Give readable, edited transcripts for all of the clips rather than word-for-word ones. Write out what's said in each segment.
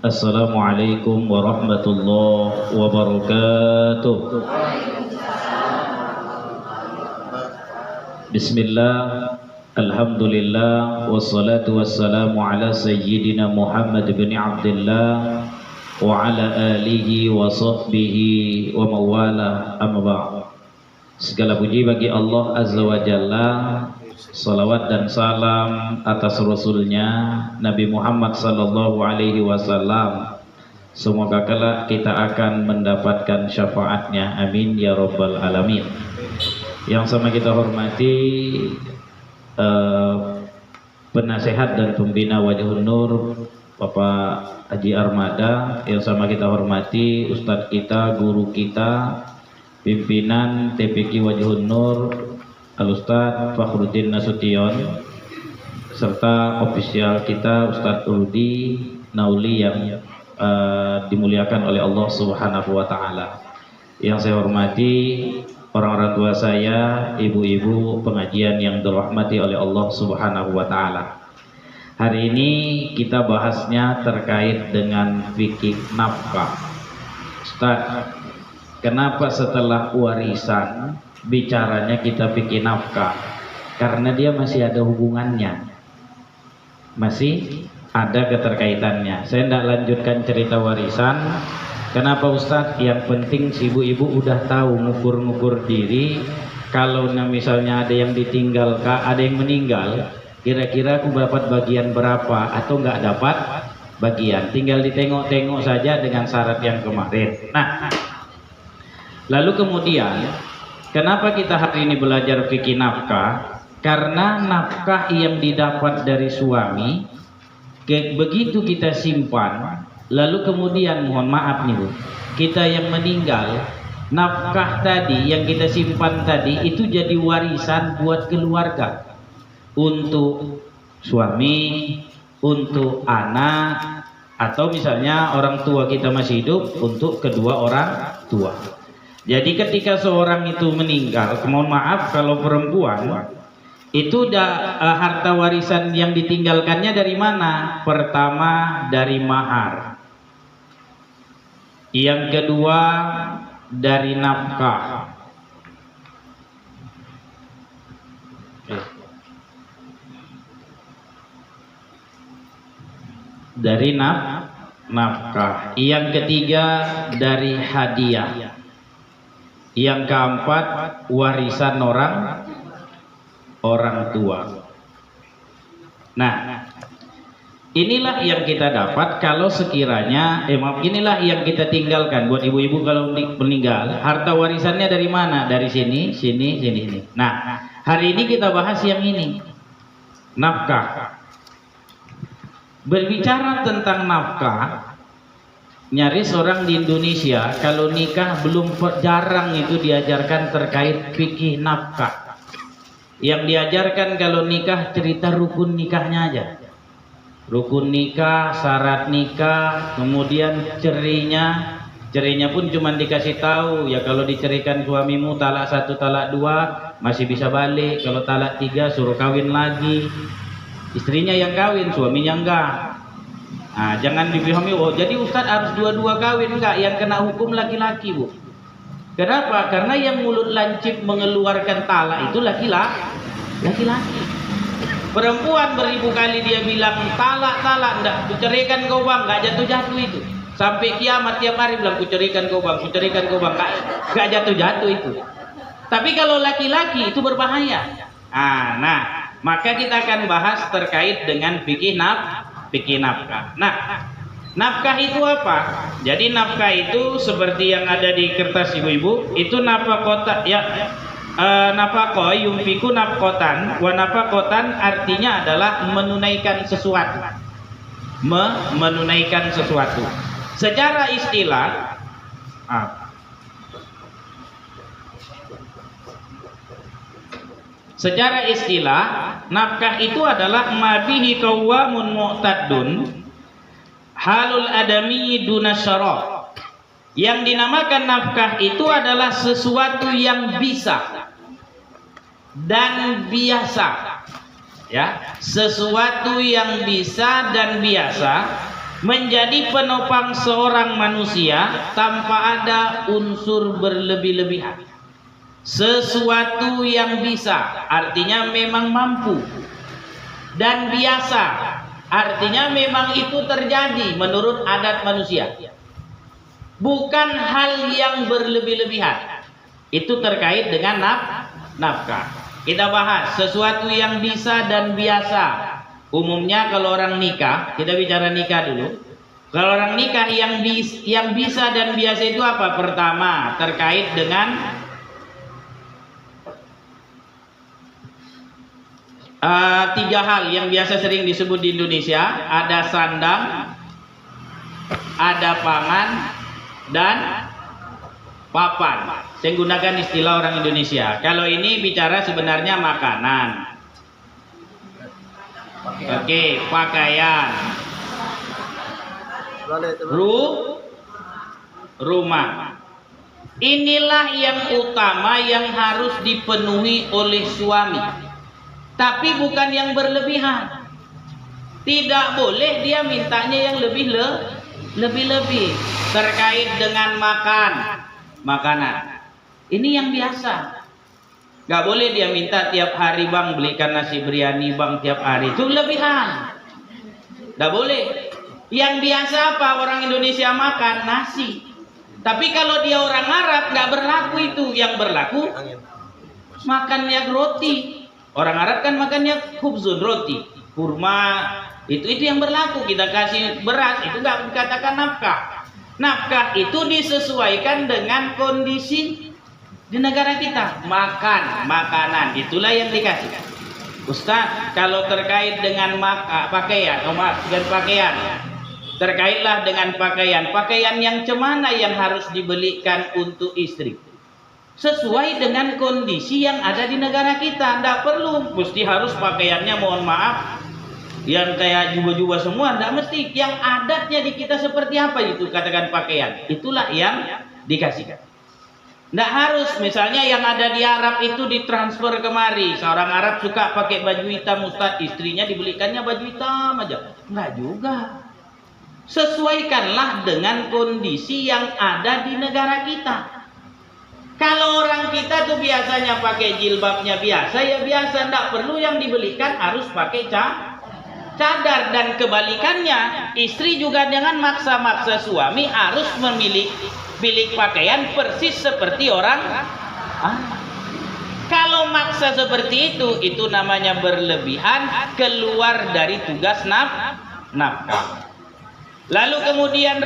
Assalamualaikum warahmatullahi wabarakatuh. Bismillah, alhamdulillah, wassalatu wassalamu ala sayyidina Muhammad bin Abdullah wa ala alihi wa sahbihi wa mawala, amma ba'd. Segala puji bagi Allah Azza wa Jalla, salawat dan salam atas Rasulnya Nabi Muhammad sallallahu alaihi wasallam. Semoga kelak kita akan mendapatkan syafaatnya, amin ya rabbal alamin. Yang sama kita hormati penasehat dan pembina Wajhun Nur Bapak Haji Armada. Yang sama kita hormati Ustadz kita, guru kita, pimpinan TPQ Wajhun Nur Al-Ustadz Fakhruddin Nasution, serta ofisial kita Ustadz Rudi Nauli yang dimuliakan oleh Allah Subhanahu wa Ta'ala. Yang saya hormati orang-orang tua saya, ibu-ibu pengajian yang dirahmati oleh Allah Subhanahu wa Ta'ala. Hari ini kita bahasnya terkait dengan fikih nafkah. Ustaz, kenapa setelah warisan bicaranya kita fikih nafkah? Karena dia masih ada hubungannya, masih ada keterkaitannya. Saya tidak lanjutkan cerita warisan. Kenapa Ustadz? Yang penting si ibu-ibu udah tahu ngukur-ngukur diri. Kalau misalnya ada yang ditinggal, ada yang meninggal, kira-kira aku dapat bagian berapa atau nggak dapat bagian. Tinggal ditengok-tengok saja dengan syarat yang kemarin. Nah, lalu kemudian kenapa kita hari ini belajar fikih nafkah? Karena nafkah yang didapat dari suami, begitu kita simpan, lalu kemudian mohon maaf nih Bu, kita yang meninggal, nafkah tadi yang kita simpan tadi itu jadi warisan buat keluarga, untuk suami, untuk anak, atau misalnya orang tua kita masih hidup, untuk kedua orang tua. Jadi ketika seorang itu meninggal, mohon maaf kalau perempuan itu harta warisan yang ditinggalkannya dari mana? Pertama dari mahar, yang kedua dari nafkah, dari nafkah, yang ketiga dari hadiah, yang keempat warisan orang tua. Nah, inilah yang kita dapat kalau sekiranya inilah yang kita tinggalkan buat ibu-ibu kalau meninggal. Harta warisannya dari mana? Dari sini, sini, sini. Nah, hari ini kita bahas yang ini, nafkah. Berbicara tentang nafkah, nyaris orang di Indonesia kalau nikah belum jarang itu diajarkan terkait fikih nafkah. Yang diajarkan kalau nikah cerita rukun nikahnya aja, rukun nikah, syarat nikah, kemudian cerinya pun cuma dikasih tahu ya, kalau diceraikan suamimu talak 1 talak 2 masih bisa balik, kalau talak 3 suruh kawin lagi. Istrinya yang kawin, suaminya enggak. Nah, jangan dipahami oh jadi Ustadz harus dua-dua kawin. Enggak, yang kena hukum laki-laki Bu. Kenapa? Karena yang mulut lancip mengeluarkan talak itu laki-laki. Perempuan beribu kali dia bilang talak, enggak, kuceraikan kau bang, enggak jatuh-jatuh itu. Sampai kiamat tiap hari bilang kuceraikan kau bang, enggak jatuh-jatuh itu. Tapi kalau laki-laki itu berbahaya. Nah, maka kita akan bahas terkait dengan fikih nafkah. Nah, nafkah itu apa? Jadi nafkah itu seperti yang ada di kertas ibu-ibu, itu nafkah ya. Nafkah yumfiku nafkotan, wa nafkotan artinya adalah menunaikan sesuatu, menunaikan sesuatu. Secara istilah, nafkah itu adalah mabihi qawwamun mu'taddun halul adami dunasyara. Yang dinamakan nafkah itu adalah sesuatu yang bisa dan biasa, ya, sesuatu yang bisa dan biasa menjadi penopang seorang manusia tanpa ada unsur berlebih-lebihan. Sesuatu yang bisa artinya memang mampu, dan biasa artinya memang itu terjadi menurut adat manusia, bukan hal yang berlebih-lebihan. Itu terkait dengan nafkah. Kita bahas sesuatu yang bisa dan biasa. Umumnya kalau orang nikah, kita bicara nikah dulu. Kalau orang nikah yang bisa dan biasa itu apa? Pertama, terkait dengan tiga hal yang biasa sering disebut di Indonesia. Ada sandang, ada pangan, dan papan. Saya gunakan istilah orang Indonesia. Kalau ini bicara sebenarnya makanan. Oke, pakaian. Rumah. Inilah yang utama yang harus dipenuhi oleh suami. Tapi bukan yang berlebihan. Tidak boleh dia mintanya yang lebih-lebih terkait dengan makanan. Ini yang biasa. Gak boleh dia minta tiap hari, bang belikan nasi biryani bang tiap hari. Itu lebihan. Gak boleh. Yang biasa apa orang Indonesia makan? Nasi. Tapi kalau dia orang Arab gak berlaku itu. Yang berlaku makannya roti. Orang Arab kan makannya khubzun, roti, kurma. Itu yang berlaku. Kita kasih beras, itu gak dikatakan nafkah. Nafkah itu disesuaikan dengan kondisi di negara kita. Makanan, itulah yang dikasih. Ustaz, kalau terkait dengan pakaian, terkaitlah dengan pakaian yang cemana yang harus dibelikan untuk istri, sesuai dengan kondisi yang ada di negara kita. Tidak perlu mesti harus pakaiannya, mohon maaf, yang kayak juba-juba semua. Tidak mesti. Yang adatnya di kita seperti apa itu katakan pakaian, itulah yang dikasihkan. Tidak harus, misalnya yang ada di Arab itu ditransfer kemari. Seorang Arab suka pakai baju hitam, Ustaz, istrinya dibelikannya baju hitam aja. Enggak juga. Sesuaikanlah dengan kondisi yang ada di negara kita. Kalau orang kita tuh biasanya pakai jilbabnya biasa, ya biasa. Tidak perlu yang dibelikan harus pakai cadar. Dan kebalikannya, istri juga jangan maksa-maksa suami harus memilih pakaian persis seperti orang. Kalau maksa seperti itu namanya berlebihan, keluar dari tugas nafkah. Lalu kemudian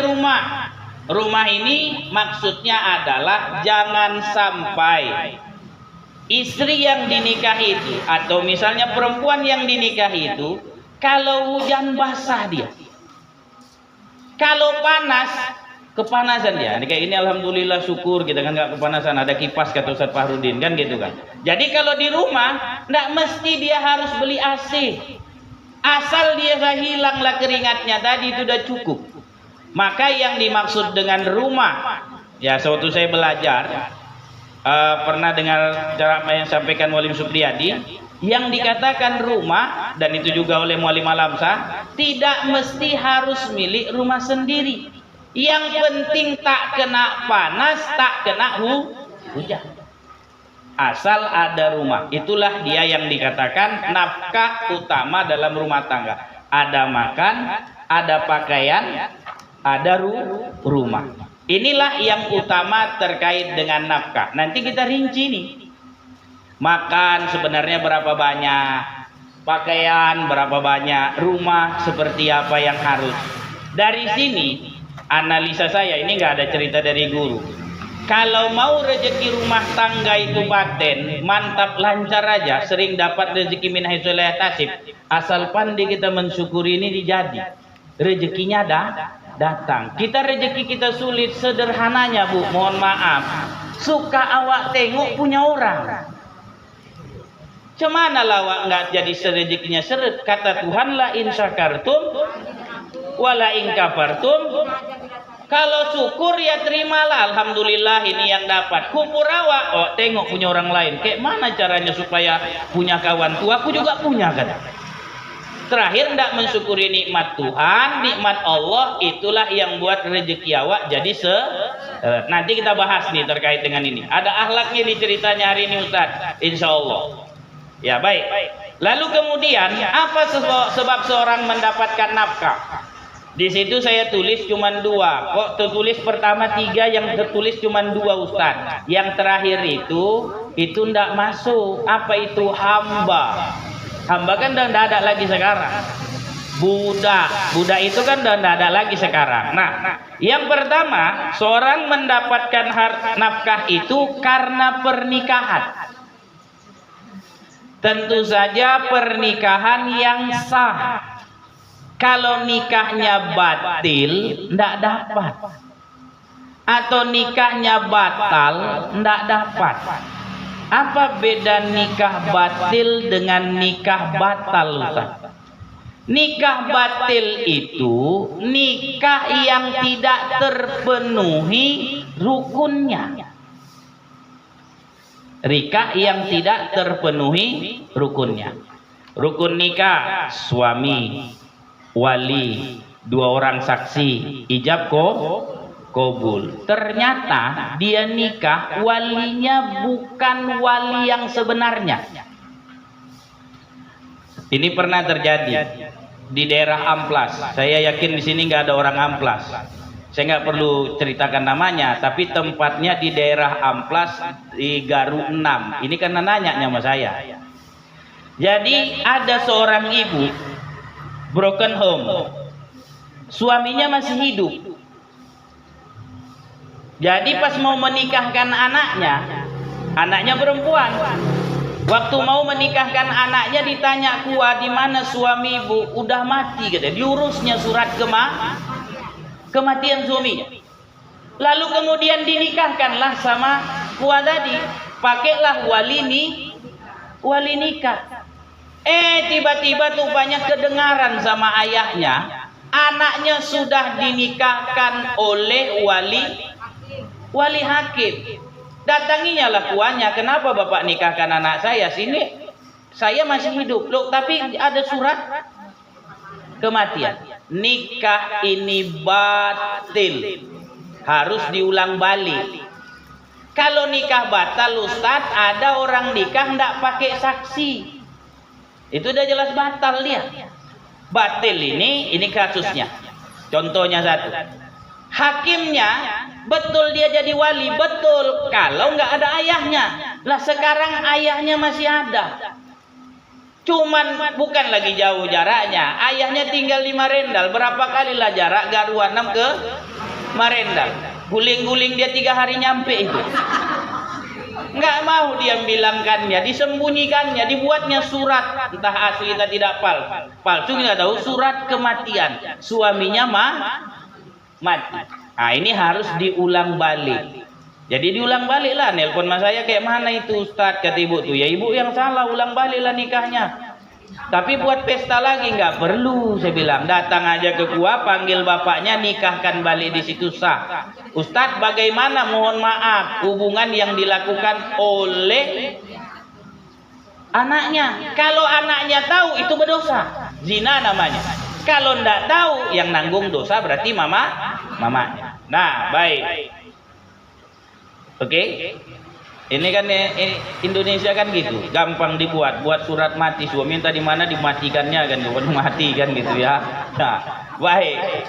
rumah ini maksudnya adalah jangan sampai istri yang dinikahi itu, atau misalnya perempuan yang dinikahi itu, kalau hujan basah dia, kalau panas kepanasan dia. Kayak ini alhamdulillah syukur kita kan nggak kepanasan, ada kipas kata Ustaz Fahrudin kan gitu kan. Jadi kalau di rumah nggak mesti dia harus beli AC, asal dia hilanglah keringatnya tadi itu udah cukup. Maka yang dimaksud dengan rumah, ya sewaktu saya belajar pernah dengar cara yang sampaikan Mualim Supriyadi, yang dikatakan rumah, dan itu juga oleh Mualim Alamsah, tidak mesti harus milik rumah sendiri. Yang penting tak kena panas, tak kena hujan, asal ada rumah. Itulah dia yang dikatakan nafkah utama dalam rumah tangga. Ada makan, ada pakaian, ada rumah. Inilah yang utama terkait dengan nafkah. Nanti kita rinci nih. Makan sebenarnya berapa banyak, pakaian berapa banyak, rumah seperti apa yang harus. Dari sini analisa saya, ini nggak ada cerita dari guru. Kalau mau rezeki rumah tangga itu paten, mantap, lancar aja, sering dapat rezeki min haitsu la yahtasib. Asal pandai kita mensyukuri ini dijadi. Rezekinya datang. Kita rezeki kita sulit, sederhananya Bu, mohon maaf. Suka awak tengok punya orang. Cemana lawak nggak jadi rezekinya seret. Kata Tuhan, la in syakartum wala in kafartum. Kalau syukur ya terimalah, alhamdulillah ini yang dapat. Kufur awak, oh tengok punya orang lain. Kayak mana caranya supaya punya kawan tua? Aku juga punya kan. Terakhir tidak mensyukuri nikmat Tuhan, nikmat Allah, itulah yang buat rezeki awak jadi nanti kita bahas nih terkait dengan ini. Ada akhlaknya di ceritanya hari ini Ustaz, insya Allah. Ya baik. Lalu kemudian apa sebab seorang mendapatkan nafkah? Di situ saya tulis cuma 2. Kok tertulis pertama 3, yang tertulis cuma 2 Ustaz. Yang terakhir itu tidak masuk. Apa itu? Hamba. Hamba kan udah tidak ada lagi sekarang. Budak itu kan udah tidak ada lagi sekarang. Nah, yang pertama, seorang mendapatkan nafkah itu karena pernikahan. Tentu saja pernikahan yang sah. Kalau nikahnya batil, tidak dapat. Atau nikahnya batal, tidak dapat. Apa beda nikah batil dengan nikah batal, Ustaz? Nikah batil itu nikah yang tidak terpenuhi rukunnya. Nikah yang tidak terpenuhi rukunnya. Rukun nikah, suami, wali, 2 orang saksi, ijab kabul. Ternyata dia nikah, walinya bukan wali yang sebenarnya. Ini pernah terjadi di daerah Amplas. Saya yakin di sini nggak ada orang Amplas. Saya nggak perlu ceritakan namanya, tapi tempatnya di daerah Amplas di Garu 6. Ini karena nanya sama saya. Jadi ada seorang ibu broken home, suaminya masih hidup. Jadi pas mau menikahkan anaknya perempuan. Waktu mau menikahkan anaknya ditanya kuah, di mana suami ibu? Udah mati, katanya. Diurusnya surat kematian suaminya. Lalu kemudian dinikahkanlah sama kuah tadi. Pakailah wali nikah. Tiba-tiba rupanya kedengaran sama ayahnya, anaknya sudah dinikahkan oleh wali hakim. Datanginya lah kuahnya, kenapa bapak nikahkan anak saya? Sini saya masih hidup loh, tapi ada surat kematian. Nikah ini batil, harus diulang balik. Kalau nikah batal Ustaz, ada orang nikah ndak pakai saksi, itu udah jelas batal dia. Batil ini kasusnya. Contohnya satu, hakimnya betul dia jadi wali, betul kalau nggak ada ayahnya. Lah sekarang ayahnya masih ada, cuman bukan lagi jauh jaraknya. Ayahnya tinggal di Marendal. Berapa kali lah jarak Garu 6 ke Marendal? Guling-guling dia 3 hari nyampe itu. Nggak mau dia bilangkannya, disembunyikannya, dibuatnya surat, entah asli atau tidak palsu nggak tahu, surat kematian suaminya mati. Nah ini harus diulang balik. Jadi diulang balik lah. Nelpon mas saya, kayak mana itu Ustadz? Kata ibu tuh, ya ibu yang salah, ulang balik lah nikahnya. Tapi buat pesta lagi nggak perlu, saya bilang. Datang aja ke gua, panggil bapaknya, nikahkan balik di situ sah. Ustadz bagaimana? Mohon maaf, hubungan yang dilakukan oleh anaknya. Kalau anaknya tahu itu berdosa, zina namanya. Kalau ndak tahu, yang nanggung dosa berarti mamanya. Nah, baik. Oke. Ini kan Indonesia kan gitu, gampang dibuat, buat surat mati, suami minta di mana dimatikannya kan, bukan mati kan gitu ya. Nah, baik.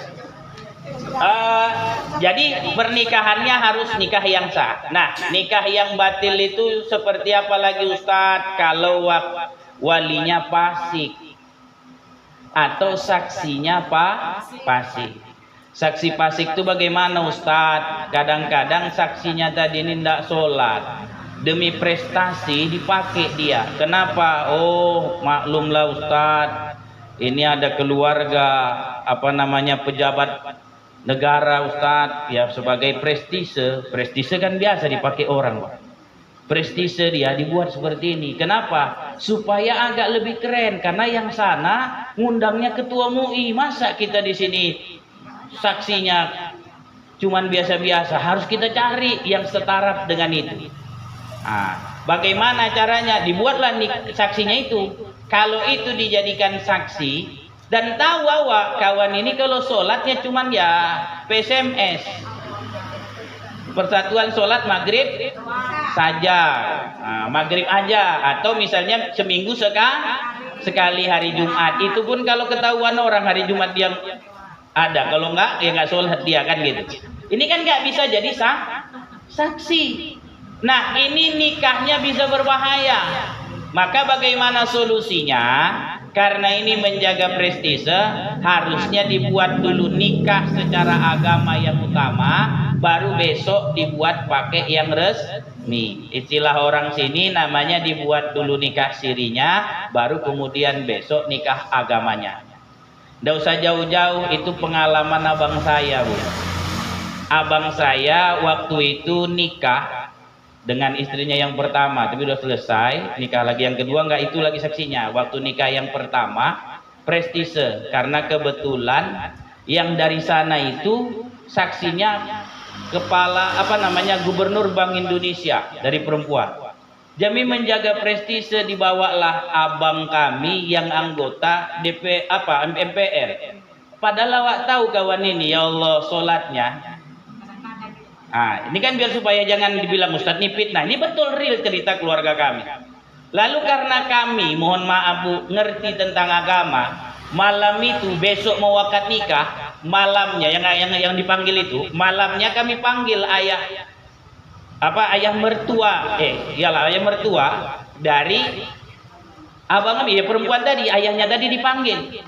Jadi pernikahannya harus nikah yang sah. Nah, nikah yang batil itu seperti apa lagi Ustadz? Kalau walinya fasik atau saksinya fasik. Saksi fasik itu bagaimana Ustadz? Kadang-kadang saksinya tadi ini tidak sholat, demi prestasi dipakai dia. Kenapa? Oh maklumlah Ustadz, ini ada keluarga pejabat negara Ustadz, ya sebagai prestise kan biasa dipakai orang, Pak. Prestise dia dibuat seperti ini. Kenapa? Supaya agak lebih keren, karena yang sana ngundangnya ketua MUI. Masa kita di sini saksinya cuman biasa-biasa, harus kita cari yang setara dengan itu. Nah, bagaimana caranya? Dibuatlah saksinya itu Kalau itu dijadikan saksi dan tahu bahwa kawan ini kalau sholatnya cuman ya PSMS, persatuan sholat maghrib saja, maghrib aja, atau misalnya seminggu sekali hari Jumat, itu pun kalau ketahuan orang hari Jumat dia ada, kalau enggak ya nggak sholat dia, kan gitu. Ini kan nggak bisa jadi saksi. Nah, ini nikahnya bisa berbahaya. Maka bagaimana solusinya? Karena ini menjaga prestise, harusnya dibuat dulu nikah secara agama yang utama, baru besok dibuat pakai yang resmi. Istilah orang sini namanya dibuat dulu nikah sirinya, baru kemudian besok nikah agamanya. Nggak usah jauh-jauh, itu pengalaman abang saya, Bu. Abang saya waktu itu nikah dengan istrinya yang pertama, tapi udah selesai, nikah lagi yang kedua, enggak, itu lagi saksinya. Waktu nikah yang pertama, prestise, karena kebetulan yang dari sana itu saksinya kepala Gubernur Bank Indonesia dari perempuan. Demi menjaga prestise dibawalah abang kami yang anggota MPR. Padahal awak tahu kawan ini, ya Allah, sholatnya. Nah, ini kan biar supaya jangan dibilang Ustadz ini fitnah. Ini betul real cerita keluarga kami. Lalu karena kami, mohon maaf Bu, ngerti tentang agama, malam itu besok mau akad nikah, malamnya yang dipanggil itu, malamnya kami panggil ayah mertua, ayah mertua dari abang kami, ya perempuan tadi, ayahnya tadi dipanggil.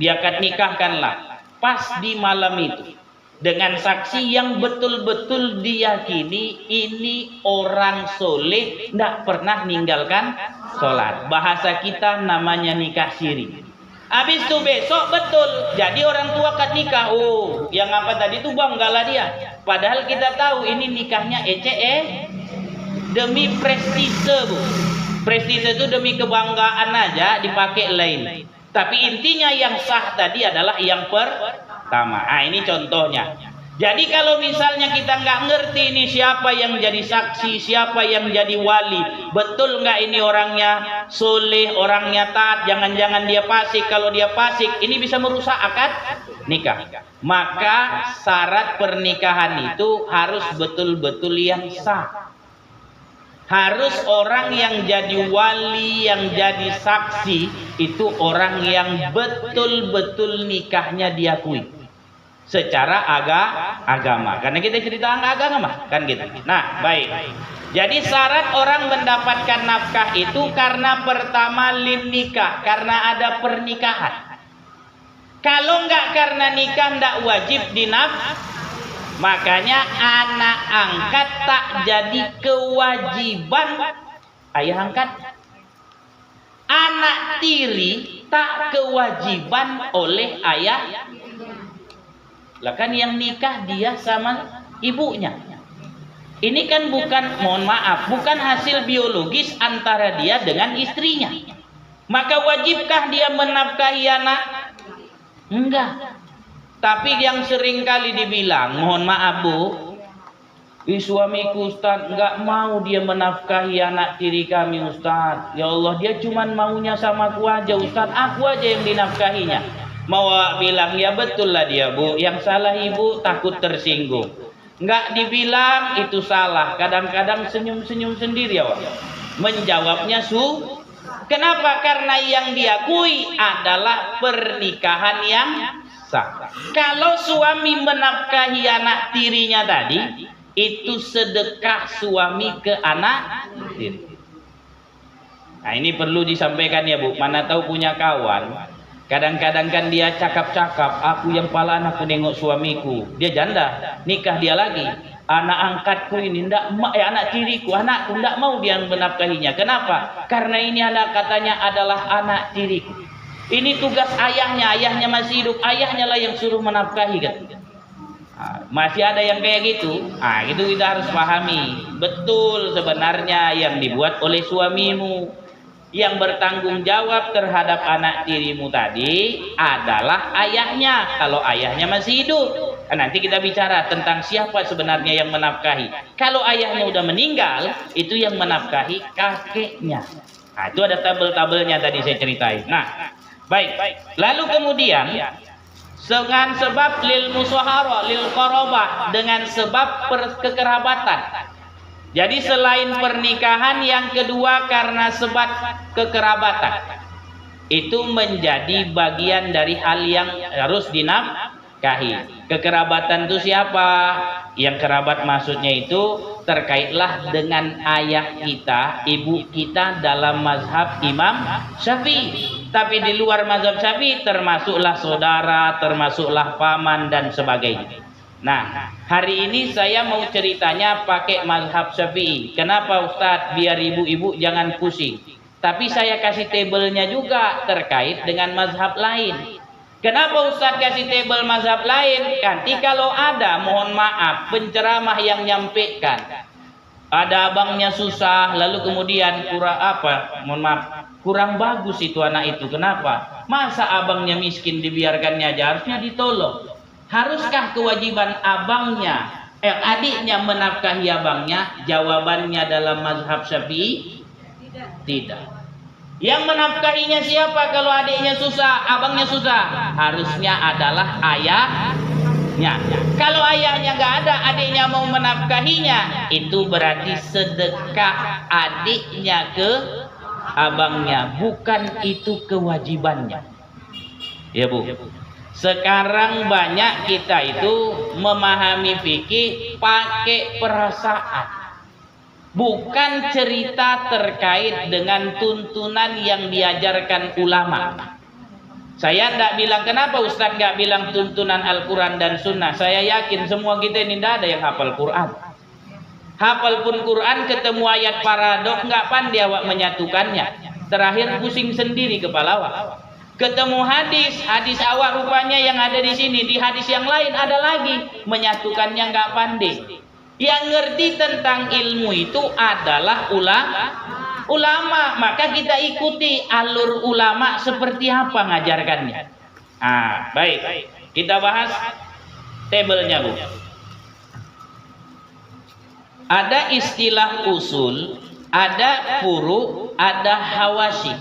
Diakad nikahkanlah pas di malam itu, dengan saksi yang betul-betul diyakini ini orang soleh, tidak pernah meninggalkan sholat. Bahasa kita namanya nikah siri. Habis itu besok betul, jadi orang tua akad nikah. Oh, yang apa tadi itu banggalah dia. Padahal kita tahu ini nikahnya demi prestise, Bu. Prestise itu demi kebanggaan aja dipakai lain. Tapi intinya yang sah tadi adalah yang pertama. Nah, ini contohnya. Jadi kalau misalnya kita nggak ngerti ini siapa yang jadi saksi, siapa yang jadi wali, betul nggak ini orangnya soleh, orangnya taat, jangan-jangan dia fasik. Kalau dia fasik, ini bisa merusak akad nikah. Maka syarat pernikahan itu harus betul-betul yang sah. Harus orang yang jadi wali, yang jadi saksi, itu orang yang betul-betul nikahnya diakui secara agama. Karena kita cerita agama kan gitu. Nah, baik. Jadi syarat orang mendapatkan nafkah itu karena pertama lin nikah, karena ada pernikahan. Kalau enggak karena nikah enggak wajib dinafkah. Makanya anak angkat tak jadi kewajiban ayah angkat. Anak tiri tak kewajiban oleh ayah. Lah kan yang nikah dia sama ibunya. Ini kan bukan, mohon maaf, bukan hasil biologis antara dia dengan istrinya. Maka wajibkah dia menafkahi anak? Enggak. Tapi yang sering kali dibilang, mohon maaf Bu, suamiku Ustaz enggak mau dia menafkahi anak tiri kami Ustaz. Ya Allah, dia cuman maunya sama aku aja Ustaz, aku aja yang dinafkahinya. Mau bilang ya betul lah dia Bu, yang salah ibu takut tersinggung. Enggak dibilang itu salah, kadang-kadang senyum-senyum sendiri ya Wak. Menjawabnya kenapa? Karena yang diakui adalah pernikahan yang sah. Kalau suami menafkahi anak tirinya tadi, itu sedekah suami ke anak tiri. Nah, ini perlu disampaikan ya Bu, mana tahu punya kawan. Kadang-kadang kan dia cakap-cakap, aku yang pala anakku nengok suamiku, dia janda, nikah dia lagi, anak angkatku ini anak tiriku, anakku ndak mau dia menafkahinya. Kenapa? Karena ini anak katanya adalah anak tiriku. Ini tugas ayahnya masih hidup, ayahnya lah yang suruh menafkahi kan. Masih ada yang kayak gitu. Itu kita harus pahami. Betul sebenarnya yang dibuat oleh suamimu. Yang bertanggung jawab terhadap anak tirimu tadi adalah ayahnya. Kalau ayahnya masih hidup, nanti kita bicara tentang siapa sebenarnya yang menafkahi. Kalau ayahnya udah meninggal, itu yang menafkahi kakeknya. Nah, itu ada tabel-tabelnya tadi saya ceritain. Nah, baik. Lalu kemudian dengan sebab lil musahara lil qarabah, dengan sebab kekerabatan. Jadi selain pernikahan, yang kedua karena sebab kekerabatan. Itu menjadi bagian dari hal yang harus dinafkahi. Kekerabatan itu siapa? Yang kerabat maksudnya itu terkaitlah dengan ayah kita, ibu kita dalam mazhab Imam Syafi'i. Tapi di luar mazhab Syafi'i termasuklah saudara, termasuklah paman dan sebagainya. Nah, hari ini saya mau ceritanya pakai mazhab Syafi'i. Kenapa Ustadz? Biar ibu-ibu jangan pusing. Tapi saya kasih tabelnya juga terkait dengan mazhab lain. Kenapa Ustadz kasih tabel mazhab lain? Nanti kalau ada, mohon maaf, penceramah yang nyampaikan, ada abangnya susah, lalu kemudian kurang bagus itu anak itu. Kenapa? Masa abangnya miskin dibiarkannya aja, harusnya ditolong. Haruskah kewajiban abangnya, adiknya menafkahi abangnya? Jawabannya dalam mazhab Syafi'i tidak. Yang menafkahinya siapa kalau adiknya susah, abangnya susah? Harusnya adalah ayahnya. Kalau ayahnya nggak ada, adiknya mau menafkahinya, itu berarti sedekah adiknya ke abangnya, bukan itu kewajibannya. Ya Bu. Sekarang banyak kita itu memahami fikih pakai perasaan. Bukan cerita terkait dengan tuntunan yang diajarkan ulama. Saya tidak bilang, kenapa Ustaz nggak bilang tuntunan Al-Quran dan Sunnah? Saya yakin semua kita ini tidak ada yang hafal Quran. Hafal pun Quran, ketemu ayat paradok, nggak pandai awak menyatukannya. Terakhir pusing sendiri kepala awak. Ketemu hadis awak rupanya yang ada di sini, di hadis yang lain ada lagi, menyatukannya nggak pandai. Yang ngerti tentang ilmu itu adalah ulama. Maka kita ikuti alur ulama seperti apa ngajarkannya. Baik. Kita bahas tabelnya, Bu. Ada istilah usul, ada furu, ada hawasi.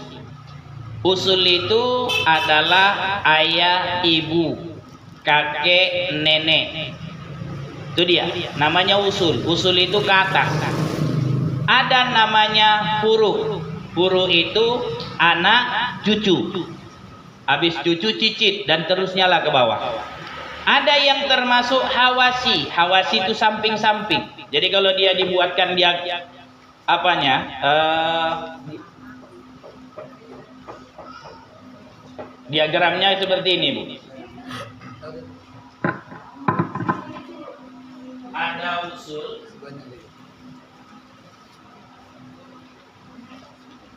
Usul itu adalah ayah, ibu, kakek, nenek. Itu dia, namanya usul. Usul itu ke atas. Ada namanya furu. Furu itu anak, cucu. Habis cucu, cicit, dan terusnya lah ke bawah. Ada yang termasuk hawasi. Hawasi itu samping-samping. Jadi kalau dia dibuatkan diagramnya seperti ini, Bu. Ada usul,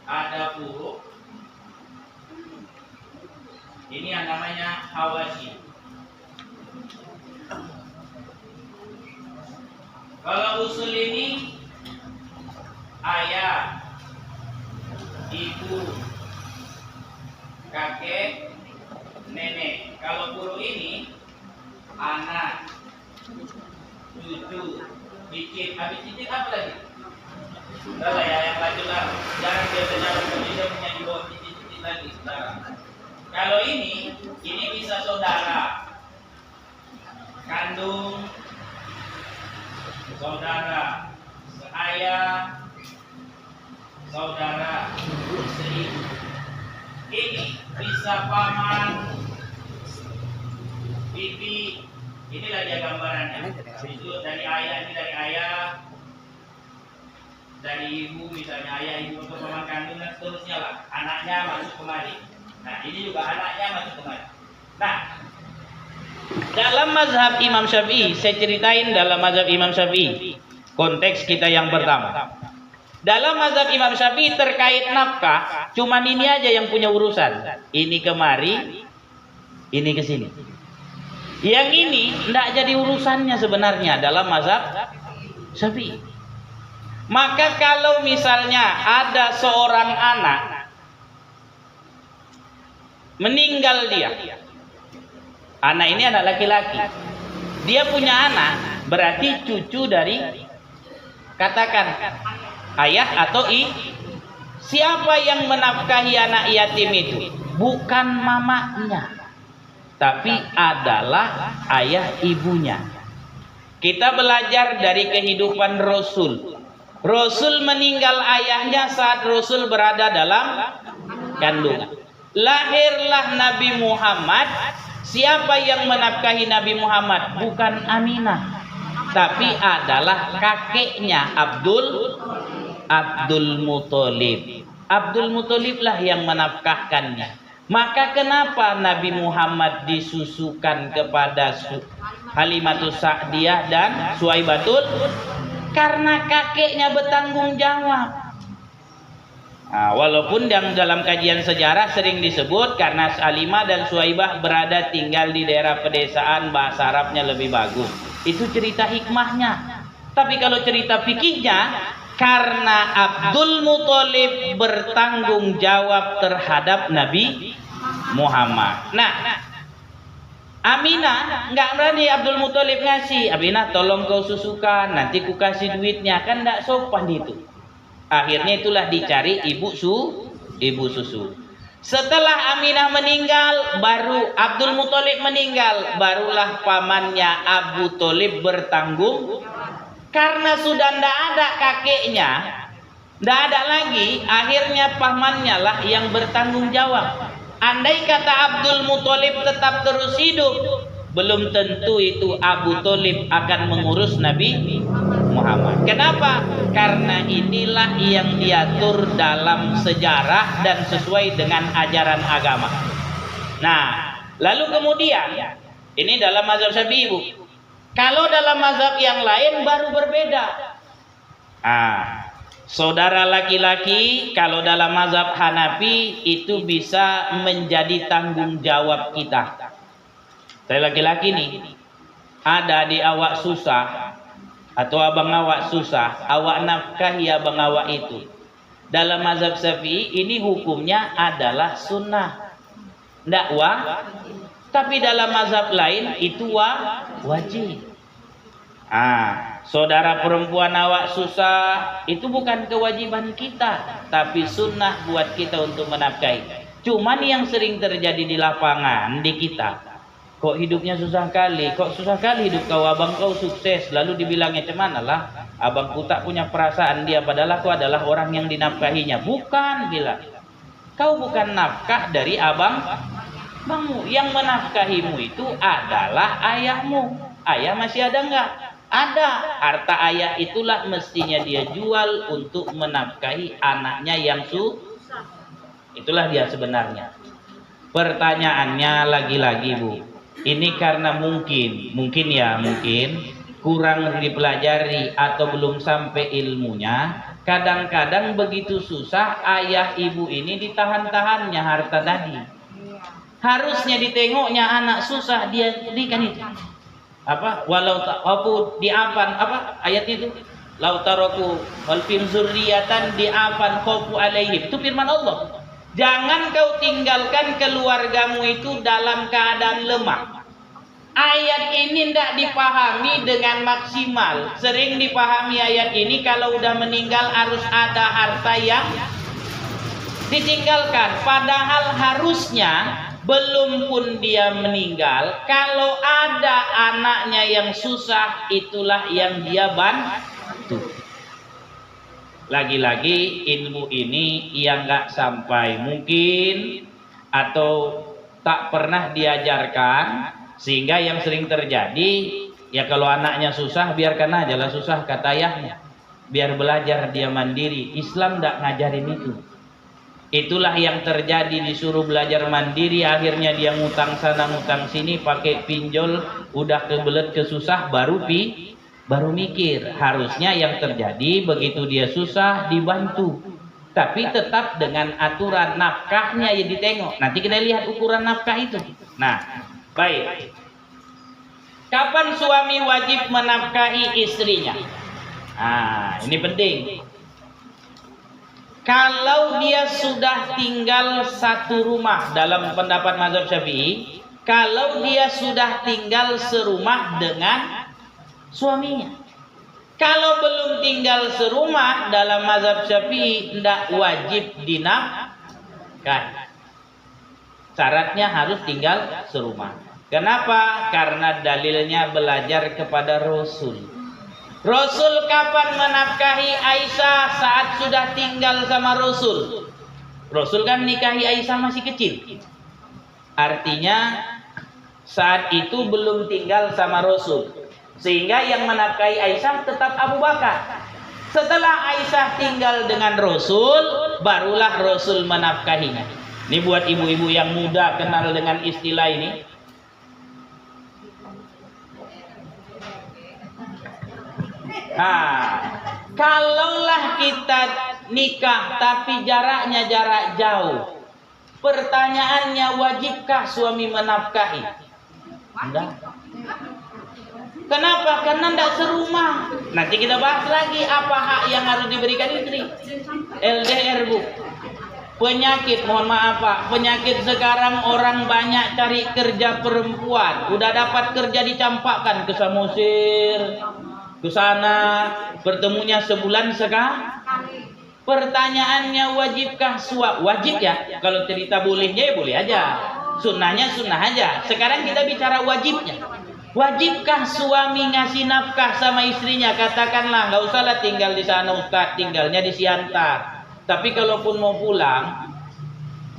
ada furu, ini yang namanya hawasi. Kalau usul ini ayah, ibu, kakek, nenek. Kalau furu ini anak, cucu, cicit. Habis cicit apa lagi? Udah lah ya, yang lagi lah. Jangan dia berjalan dia punya di bawah cicit lagi sekarang. Kalau ini bisa saudara kandung, saudara seayah, saudara seibu. Ini bisa paman, bibi. Inilah dia gambarannya. Itu dari ayah, ini dari ayah, dari ibu, misalnya ayah, ibu untuk paman kandung dan seterusnya lah. Anaknya masuk kemari. Nah, ini juga anaknya masuk kemari. Nah, dalam mazhab Imam Syafi'i, saya ceritain dalam mazhab Imam Syafi'i. Konteks kita yang pertama. Dalam mazhab Imam Syafi'i terkait nafkah, cuman ini aja yang punya urusan. Ini kemari, ini ke sini. Yang ini tidak jadi urusannya sebenarnya dalam mazhab Syafi'i. Maka kalau misalnya ada seorang anak meninggal dia, anak ini anak laki-laki, dia punya anak, berarti cucu dari, katakan ayah atau Siapa yang menafkahi anak yatim itu? Bukan mamanya, tapi adalah ayah ibunya. Kita belajar dari kehidupan Rasul. Rasul meninggal ayahnya saat Rasul berada dalam kandungan. Lahirlah Nabi Muhammad. Siapa yang menafkahi Nabi Muhammad? Bukan Aminah, tapi adalah kakeknya Abdul Muthalib. Abdul Muthalib lah yang menafkahkannya. Maka kenapa Nabi Muhammad disusukan kepada Halimatus Sa'diyah dan Suwaibatul? Karena kakeknya bertanggung jawab. Nah, walaupun dalam kajian sejarah sering disebut karena Halimah dan Suwaibah berada tinggal di daerah pedesaan, bahasa Arabnya lebih bagus. Itu cerita hikmahnya. Tapi kalau cerita fikihnya, karena Abdul Muthalib bertanggung jawab terhadap Nabi Muhammad. Nah, Aminah nggak berani Abdul Muthalib ngasih. Aminah, tolong kau susukan, nanti ku kasih duitnya. Kan nggak sopan itu. Akhirnya itulah dicari ibu susu. Setelah Aminah meninggal, baru Abdul Muthalib meninggal, barulah pamannya Abu Thalib bertanggung. Karena sudah ndak ada kakeknya, ndak ada lagi, akhirnya pamannya lah yang bertanggung jawab. Andai kata Abdul Muthalib tetap terus hidup, belum tentu itu Abu Thalib akan mengurus Nabi Muhammad. Kenapa? Karena inilah yang diatur dalam sejarah dan sesuai dengan ajaran agama. Nah, lalu kemudian ini dalam mazhab Syafi'i, Bu. Kalau dalam mazhab yang lain baru berbeda. Saudara laki-laki kalau dalam mazhab Hanafi itu bisa menjadi tanggung jawab kita. Saya laki-laki nih, ada di awak susah atau abang awak susah, awak nafkahi abang awak itu. Dalam mazhab Syafi'i ini hukumnya adalah sunnah, ndak tapi dalam mazhab lain itu wajib. Saudara perempuan awak susah, itu bukan kewajiban kita, tapi sunnah buat kita untuk menafkahi. Cuman yang sering terjadi di lapangan di kita, kok hidupnya susah kali, kok susah kali hidup kau, abang kau sukses, lalu dibilangnya cemana lah, abangku tak punya perasaan dia, padahal aku adalah orang yang dinafkahinya. Bukan, bilang kau bukan nafkah dari abangmu, yang menafkahimu itu adalah ayahmu. Ayah masih ada enggak? Ada. Harta ayah itulah mestinya dia jual untuk menafkahi anaknya yang susah. Itulah dia sebenarnya. Pertanyaannya lagi-lagi, Bu, ini karena mungkin kurang dipelajari atau belum sampai ilmunya. Kadang-kadang begitu susah ayah ibu ini ditahan-tahannya harta tadi. Harusnya ditengoknya anak susah, dia berikan itu. Walau aku diapan ayat itu, lau taraku wal fim zurriyatan diapan khofu alaihim, itu firman Allah. Jangan kau tinggalkan keluargamu itu dalam keadaan lemah. Ayat ini tidak dipahami dengan maksimal. Sering dipahami ayat ini kalau udah meninggal harus ada harta yang ditinggalkan, padahal harusnya belum pun dia meninggal, kalau ada anaknya yang susah, itulah yang dia bantu. Lagi-lagi ilmu ini yang nggak sampai mungkin atau tak pernah diajarkan, sehingga yang sering terjadi ya kalau anaknya susah biarkan aja lah susah kata ayahnya, biar belajar dia mandiri. Islam nggak ngajarin itu. Itulah yang terjadi, disuruh belajar mandiri, akhirnya dia ngutang sana ngutang sini pakai pinjol, udah kebelet kesusah baru mikir. Harusnya yang terjadi begitu dia susah dibantu, tapi tetap dengan aturan nafkahnya ya ditengok. Nanti kita lihat ukuran nafkah itu. Nah, baik. Kapan suami wajib menafkahi istrinya? Ini penting. Kalau dia sudah tinggal satu rumah, dalam pendapat mazhab Syafi'i, kalau dia sudah tinggal serumah dengan suaminya, Kalau belum tinggal serumah dalam mazhab Syafi'i tidak wajib dinafkah. Syaratnya harus tinggal serumah. Kenapa? Karena dalilnya belajar kepada Rasul. Rasul kapan menafkahi Aisyah? Saat sudah tinggal sama Rasul. Rasul kan nikahi Aisyah masih kecil. Artinya saat itu belum tinggal sama Rasul. Sehingga yang menafkahi Aisyah tetap Abu Bakar. Setelah Aisyah tinggal dengan Rasul, barulah Rasul menafkahinya. Ini buat ibu-ibu yang muda kenal dengan istilah ini. Nah, kalaulah kita nikah tapi jaraknya jarak jauh, pertanyaannya wajibkah suami menafkahi? Enggak. Kenapa? Karena tidak serumah. Nanti kita bahas lagi apa hak yang harus diberikan istri. LDR, Bu. Penyakit, mohon maaf Pak, penyakit sekarang orang banyak cari kerja perempuan. Udah dapat kerja dicampakkan ke Samosir, ke sana, bertemunya sebulan sekali. Pertanyaannya wajibkah suami? Wajib ya. Kalau cerita bolehnya ya boleh aja. Sunnahnya sunnah aja. Sekarang kita bicara wajibnya. Wajibkah suami ngasih nafkah sama istrinya? Katakanlah nggak usahlah tinggal di sana Ustaz, tinggalnya di Siantar. Tapi kalaupun mau pulang,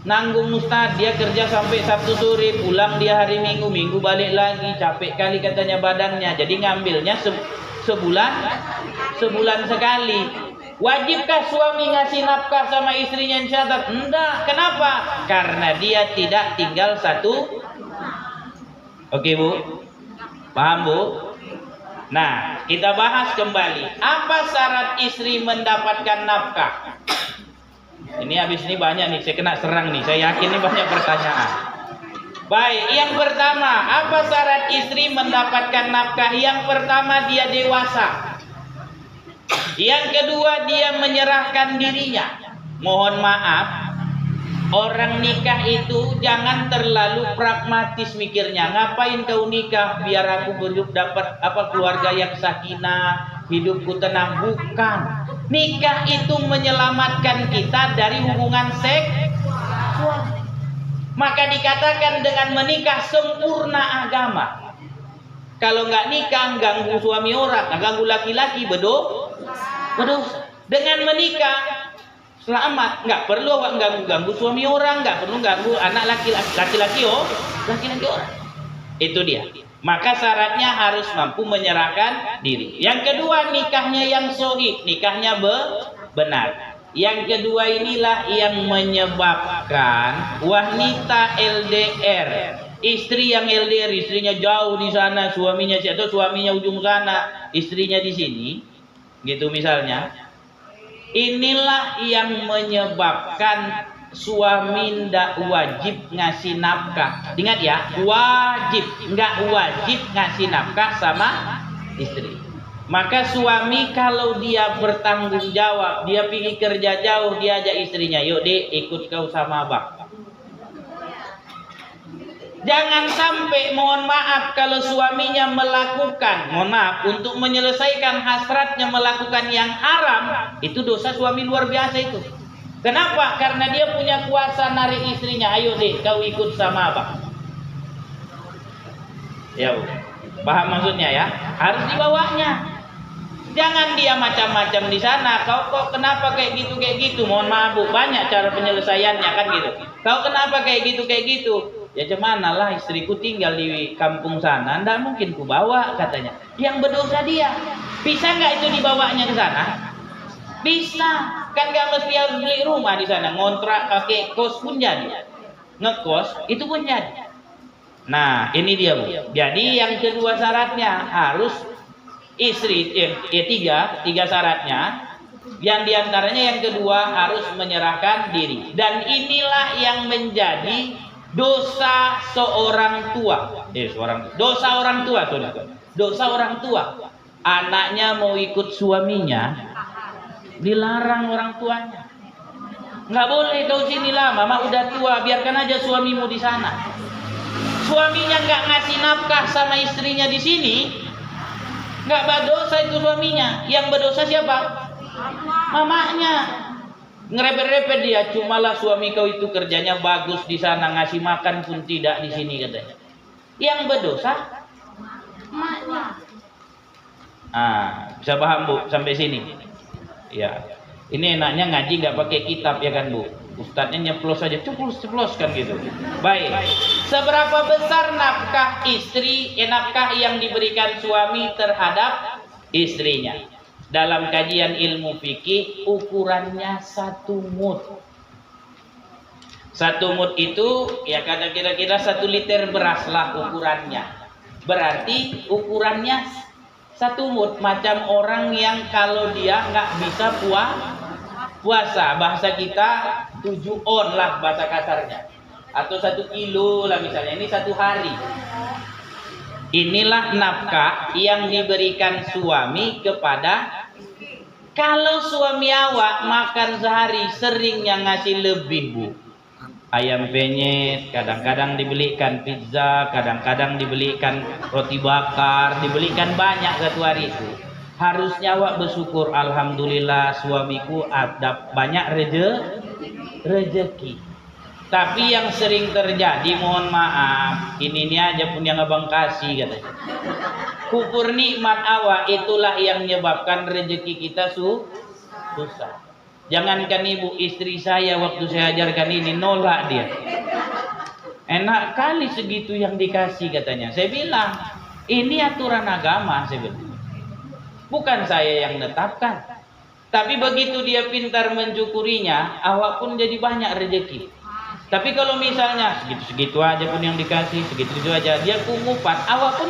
nanggung Ustaz, dia kerja sampai Sabtu sore, pulang dia hari Minggu, Minggu balik lagi, capek kali katanya badannya. Jadi ngambilnya sebulan sekali. Wajibkah suami ngasih nafkah sama istrinya di Siantar? Enggak. Kenapa? Karena dia tidak tinggal satu. Oke, Bu. Paham, Bu? Nah, kita bahas kembali. Apa syarat istri mendapatkan nafkah? Ini habis ini banyak nih, saya kena serang nih. Saya yakin ini banyak pertanyaan. Baik, yang pertama, apa syarat istri mendapatkan nafkah? Yang pertama, dia dewasa. Yang kedua, dia menyerahkan dirinya. Mohon maaf, orang nikah itu jangan terlalu pragmatis mikirnya. Ngapain kau nikah? Biar aku dapat keluarga yang sakinah, hidupku tenang. Bukan. Nikah itu menyelamatkan kita dari hubungan seksual. Maka dikatakan dengan menikah sempurna agama. Kalau nggak nikah ganggu suami orang, ganggu laki-laki berdosa. Dengan menikah selamat, nggak perlu awak ganggu suami orang, nggak perlu ganggu anak laki-laki orang. Itu dia. Maka syaratnya harus mampu menyerahkan diri. Yang kedua, nikahnya yang sahih, nikahnya benar. Yang kedua inilah yang menyebabkan wanita LDR, istri yang LDR, istrinya jauh di sana, suaminya atau suaminya ujung sana, istrinya di sini, gitu misalnya. Inilah yang menyebabkan suami ndak wajib ngasih nafkah. Ingat ya, wajib, nggak wajib ngasih nafkah sama istri. Maka suami kalau dia bertanggung jawab, dia pergi kerja jauh, dia ajak istrinya, yuk dek ikut kau sama abang. Jangan sampai, mohon maaf, kalau suaminya melakukan, mohon maaf, untuk menyelesaikan hasratnya melakukan yang haram, itu dosa suami luar biasa itu. Kenapa? Karena dia punya kuasa narik istrinya, ayo deh kau ikut sama abang. Ya, paham maksudnya ya? Harus dibawanya. Jangan dia macam-macam di sana. Kau kenapa kayak gitu? Mohon maaf Bu, banyak cara penyelesaiannya kan gitu. Kau kenapa kayak gitu? Ya gimana lah, istriku tinggal di kampung sana, ndak mungkin ku bawa katanya. Yang berdosa dia. Bisa nggak itu dibawanya ke sana? Bisa. Kan nggak mesti harus beli rumah di sana, ngontrak pakai kos pun jadi. Ngekos itu pun jadi. Nah, ini dia Bu. Jadi yang kedua syaratnya harus istri, tiga syaratnya. Yang diantaranya yang kedua harus menyerahkan diri. Dan inilah yang menjadi dosa seorang tua. Dosa orang tua, saudara. Dosa orang tua. Anaknya mau ikut suaminya, dilarang orang tuanya. Nggak boleh kau sini lama, mama udah tua, biarkan aja suamimu di sana. Suaminya nggak ngasih nafkah sama istrinya di sini, Nggak berdosa itu suaminya. Yang berdosa siapa? Mamanya. Ngerepet-repet dia, cumalah suami kau itu kerjanya bagus di sana, ngasih makan pun tidak di sini katanya. Yang berdosa maknya. Bisa paham Bu sampai sini? Ya. Ini enaknya ngaji nggak pakai kitab ya kan Bu? Ustadznya nyeplos aja, ceplos kan gitu. Baik. Seberapa besar nafkah istri, nafkah yang diberikan suami terhadap istrinya? Dalam kajian ilmu fikih ukurannya 1 mud. 1 mud itu ya kira-kira 1 liter beras lah ukurannya. Berarti ukurannya 1 mud, macam orang yang kalau dia nggak bisa puasa, bahasa kita 7 on lah bahasa kasarnya, atau 1 kilo lah misalnya, ini 1 hari. Inilah nafkah yang diberikan suami kepada. Kalau suami awak makan sehari seringnya ngasih lebih Bu, ayam penyet, kadang-kadang dibelikan pizza, kadang-kadang dibelikan roti bakar, dibelikan banyak 1 hari itu. Harusnya awak bersyukur, alhamdulillah suamiku ada banyak rezeki. Tapi yang sering terjadi, mohon maaf, ini aja pun yang abang kasih katanya. Kufur nikmat awak itulah yang menyebabkan rezeki kita susah. Jangankan ibu, istri saya waktu saya ajarkan ini nolak dia. Enak kali segitu yang dikasih katanya. Saya bilang, ini aturan agama, saya bilang. Bukan saya yang menetapkan. Tapi begitu dia pintar mensyukurinya, awak pun jadi banyak rezeki. Tapi kalau misalnya segitu-segitu aja pun yang dikasih, segitu-segitu aja, dia kumupan, awak pun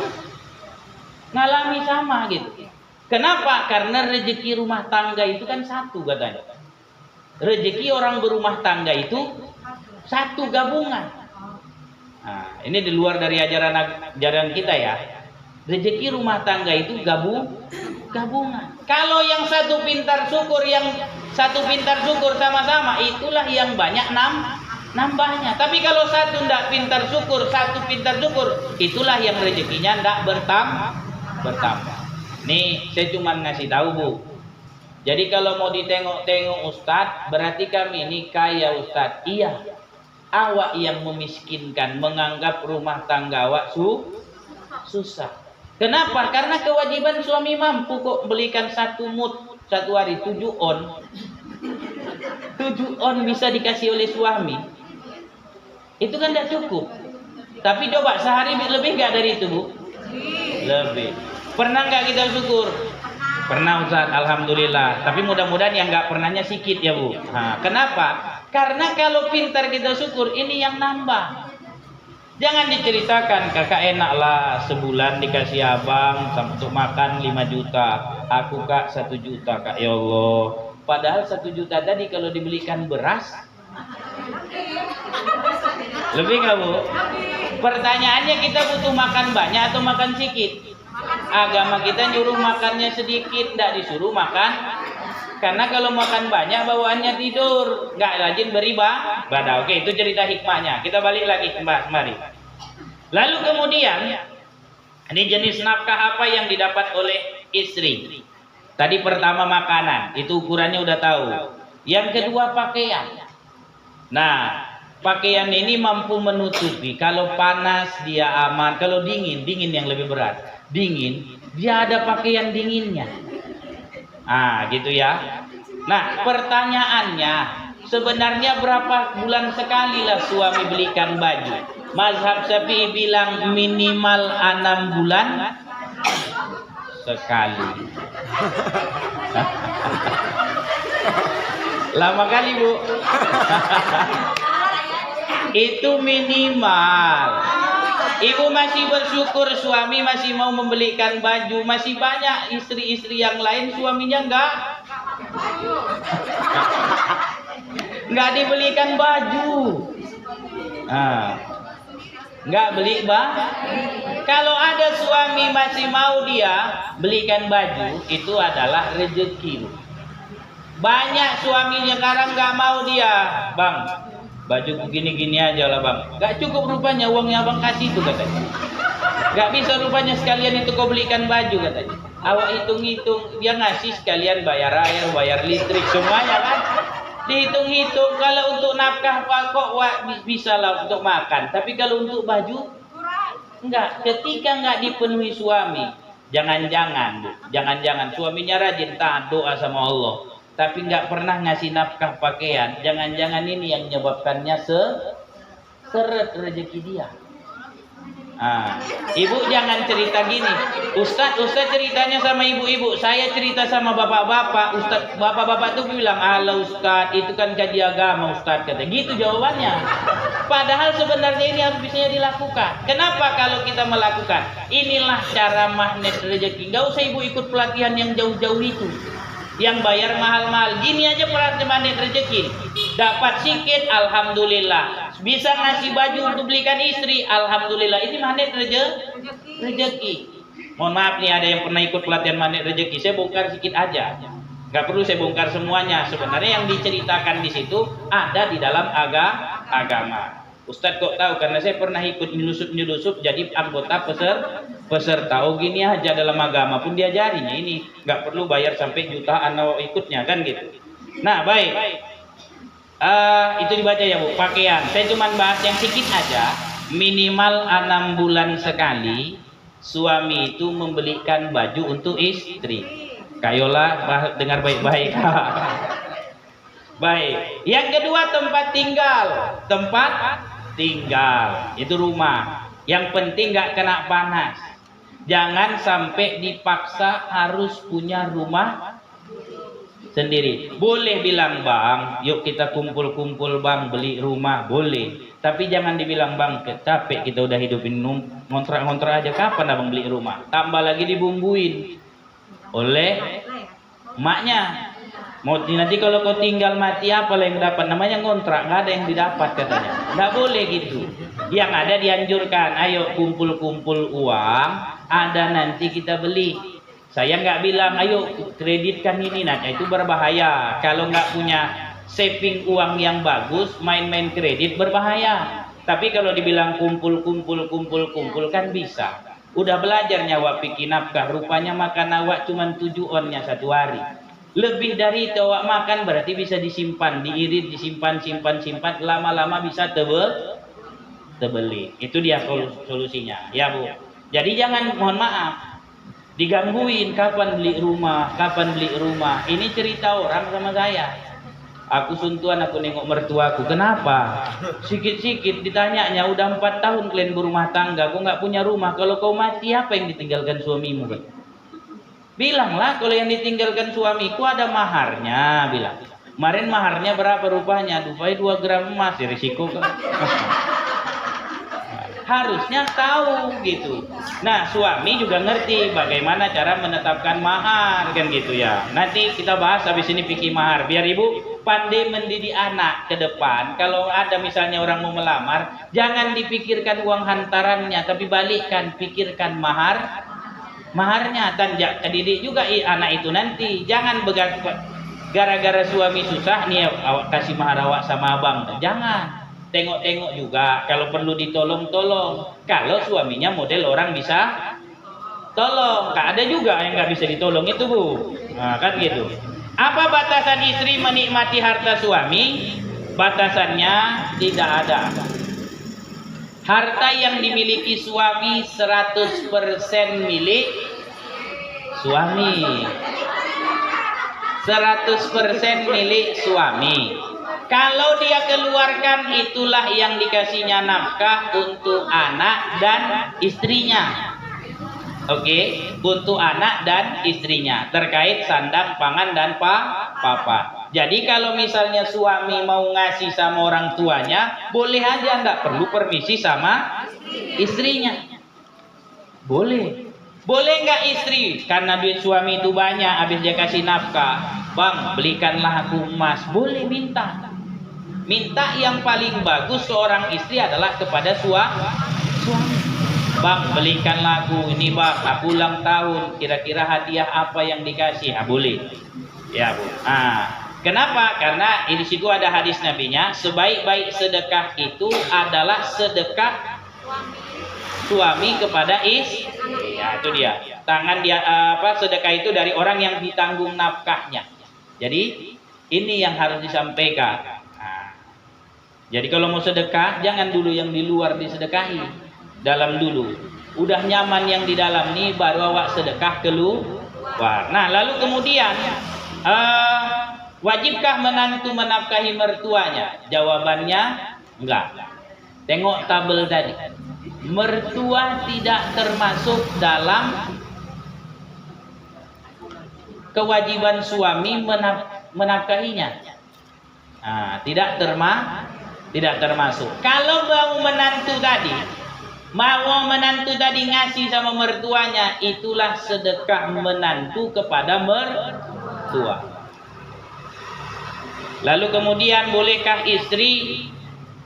ngalami sama gitu. Kenapa? Karena rezeki rumah tangga itu kan 1 katanya. Rezeki orang berumah tangga itu 1 gabungan. Nah, ini di luar dari ajaran kita ya. Rezeki rumah tangga itu gabungan. Kalau yang 1 pintar syukur, yang 1 pintar syukur sama-sama, itulah yang banyak nambahnya. Tapi kalau 1 ndak pintar syukur, 1 pintar syukur, itulah yang rezekinya ndak bertambah. Nih, saya cuma ngasih tahu Bu. Jadi kalau mau ditengok-tengok Ustadz, berarti kami ini kaya Ustadz. Iya. Awak yang memiskinkan, menganggap rumah tangga awak susah. Kenapa? Karena kewajiban suami mampu kok belikan 1 mud 1 hari 7 on. 7 on bisa dikasih oleh suami. Itu kan tidak cukup. Tapi coba sehari lebih nggak dari itu Bu? Lebih. Pernah nggak kita syukur? Pernah Ustaz, alhamdulillah. Tapi mudah-mudahan yang nggak pernahnya sedikit ya Bu. Nah, kenapa? Karena kalau pintar kita syukur, ini yang nambah. Jangan diceritakan, kakak enak lah sebulan dikasih abang untuk makan 5 juta. Aku kak 1 juta kak, ya Allah. Padahal 1 juta tadi kalau dibelikan beras, lebih nggak Bu? Pertanyaannya, kita butuh makan banyak atau makan sedikit? Agama kita nyuruh makannya sedikit, tidak disuruh makan. Karena kalau makan banyak bawaannya tidur, nggak rajin beribadah. Oke, itu cerita hikmahnya. Kita balik lagi kembali. Lalu kemudian, ini jenis nafkah apa yang didapat oleh istri? Tadi pertama makanan, itu ukurannya udah tahu. Yang kedua pakaian. Nah, pakaian ini mampu menutupi. Kalau panas dia aman, kalau dingin yang lebih berat. Dingin, dia ada pakaian dinginnya. Gitu ya. Nah, pertanyaannya, sebenarnya berapa bulan sekali lah suami belikan baju? Mazhab Syafi'i bilang minimal 6 bulan sekali. Lama kali Bu. Itu minimal. Ibu masih bersyukur suami masih mau membelikan baju. Masih banyak istri-istri yang lain suaminya enggak dibelikan baju. Enggak beli Kalau ada suami masih mau dia belikan baju, itu adalah rezeki. Banyak suami sekarang enggak mau dia, Bang. Baju begini-gini aja lah Bang. Gak cukup rupanya uangnya Abang kasih itu katanya. Gak bisa rupanya sekalian itu kau belikan baju katanya. Awak hitung-hitung, dia ngasih sekalian bayar air, bayar listrik, semuanya kan. Dihitung-hitung, kalau untuk nafkah Pak kok bisa lah untuk makan. Tapi kalau untuk baju, enggak. Ketika enggak dipenuhi suami, jangan-jangan suaminya rajin taat doa sama Allah, tapi enggak pernah ngasih nafkah pakaian. Jangan-jangan ini yang menyebabkannya seret rezeki dia. Ibu jangan cerita gini, Ustadz ceritanya sama ibu-ibu, saya cerita sama bapak-bapak. Ustadz, bapak-bapak tuh bilang, ala Ustadz itu kan kaji agama Ustadz, kata gitu jawabannya. Padahal sebenarnya ini harus bisa dilakukan. Kenapa kalau kita melakukan? Inilah cara magnet rezeki. Gak usah ibu ikut pelatihan yang jauh-jauh itu, yang bayar mahal-mahal. Gini aja pelatihan magnet rezeki. Dapat sikit, alhamdulillah. Bisa ngasih baju untuk belikan istri, alhamdulillah. Ini magnet rezeki. Mohon maaf nih, ada yang pernah ikut pelatihan magnet rezeki. Saya bongkar sedikit aja. Gak perlu saya bongkar semuanya. Sebenarnya yang diceritakan di situ ada di dalam agama. Ustadz kok tahu? Karena saya pernah ikut nyelusup jadi anggota peserta. Oh gini aja dalam agama pun diajarinya ini. Gak perlu bayar sampai jutaan ikutnya kan gitu. Nah baik. Itu dibaca ya Bu, pakaian. Saya cuma bahas yang sedikit aja. Minimal 6 bulan sekali suami itu membelikan baju untuk istri. Kayola dengar baik-baik. Baik. Yang kedua tempat tinggal itu rumah. Yang penting nggak kena panas. Jangan sampai dipaksa harus punya rumah sendiri. Boleh bilang bang, yuk kita kumpul-kumpul bang beli rumah, boleh. Tapi jangan dibilang bang, capek kita udah hidupin ngontrak-ngontrak aja, kapan abang beli rumah? Tambah lagi dibumbuin oleh maknya. Mau nanti kalau kau tinggal mati apa yang dapat? Namanya ngontrak, nggak ada yang didapat katanya. Nggak boleh gitu. Yang ada dianjurkan, ayo kumpul-kumpul uang, ada nanti kita beli. Saya nggak bilang ayo kreditkan ini, nah itu berbahaya. Kalau nggak punya saving uang yang bagus, main-main kredit berbahaya. Tapi kalau dibilang kumpul kan bisa. Udah belajar nyawa pikir nafkah, rupanya makan awak cuma 7 onnya 1 hari. Lebih dari itu awak makan berarti bisa disimpan, diirit, disimpan, simpan, lama-lama bisa tebeli. Itu dia solusinya, ya Bu. Jadi jangan, mohon maaf, digangguin kapan beli rumah. Ini cerita orang sama saya. Aku suntuan, aku nengok mertuaku. Kenapa? Sikit-sikit ditanyanya, udah 4 tahun kalian berumah tangga, kau nggak punya rumah. Kalau kau mati apa yang ditinggalkan suamimu? Kan? Bilanglah kalau yang ditinggalkan suamiku ada maharnya. Bilang. Kemarin maharnya berapa rupanya? Rupanya 2 gram emas. Ya, risiko kan? Harusnya tahu gitu. Nah suami juga ngerti bagaimana cara menetapkan mahar kan gitu ya. Nanti kita bahas habis ini fikih mahar. Biar ibu pandai mendidik anak ke depan. Kalau ada misalnya orang mau melamar, jangan dipikirkan uang hantarannya, tapi balikkan, pikirkan maharnya. Tanjak kedidik juga anak itu nanti. Jangan gara-gara suami susah nih awak kasih mahar awak sama abang. Jangan. Tengok-tengok juga, kalau perlu ditolong-tolong. Kalau suaminya model orang bisa tolong, ada juga yang nggak bisa ditolong itu Bu. Nah, kan gitu. Apa batasan istri menikmati harta suami? Batasannya tidak ada. Harta yang dimiliki suami 100% milik suami. 100% milik suami. Kalau dia keluarkan, itulah yang dikasihnya nafkah untuk anak dan istrinya. Oke, untuk anak dan istrinya terkait sandang, pangan dan papan. Jadi kalau misalnya suami mau ngasih sama orang tuanya, boleh aja, nggak perlu permisi sama istrinya. Boleh. Boleh nggak istri? Karena duit suami itu banyak, habis dia kasih nafkah, bang belikanlah aku emas. Boleh minta. Minta yang paling bagus seorang istri adalah kepada suami. Bang belikanlah aku ini bang, aku ulang tahun, kira-kira hadiah apa yang dikasih? Boleh. Ya Bu. Kenapa? Karena di situ ada hadis nabinya, sebaik-baik sedekah itu adalah sedekah suami kepada istri. Ya itu dia. tangan dia sedekah itu dari orang yang ditanggung nafkahnya. Jadi ini yang harus disampaikan. Nah, jadi kalau mau sedekah jangan dulu yang di luar disedekahi, dalam dulu. Udah nyaman yang di dalam nih baru awak sedekah keluar. Nah, lalu kemudian wajibkah menantu menafkahi mertuanya? Jawabannya enggak. Tengok tabel tadi. Mertua tidak termasuk dalam kewajiban suami menafkahinya. Nah, tidak termasuk. Kalau mau menantu tadi ngasih sama mertuanya, itulah sedekah menantu kepada mertua. Lalu kemudian bolehkah istri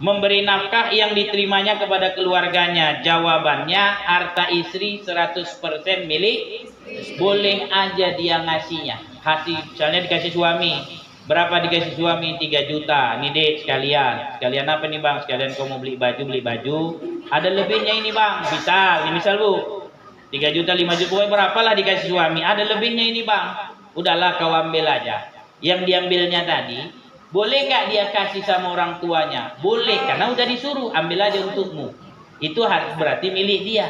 memberi nafkah yang diterimanya kepada keluarganya? Jawabannya, harta istri 100% milik. Boleh aja dia ngasihnya. Misalnya dikasih suami. Berapa dikasih suami? 3 juta. Nih dek sekalian apa nih bang? Sekalian kau mau beli baju. Ada lebihnya ini bang. Misal bu. 3 juta, 5 juta. Pokoknya berapalah dikasih suami. Ada lebihnya ini bang. Udahlah kau ambil aja. Yang diambilnya tadi, boleh nggak dia kasih sama orang tuanya? Boleh, karena udah disuruh. Ambil aja untukmu. Itu harus berarti milik dia.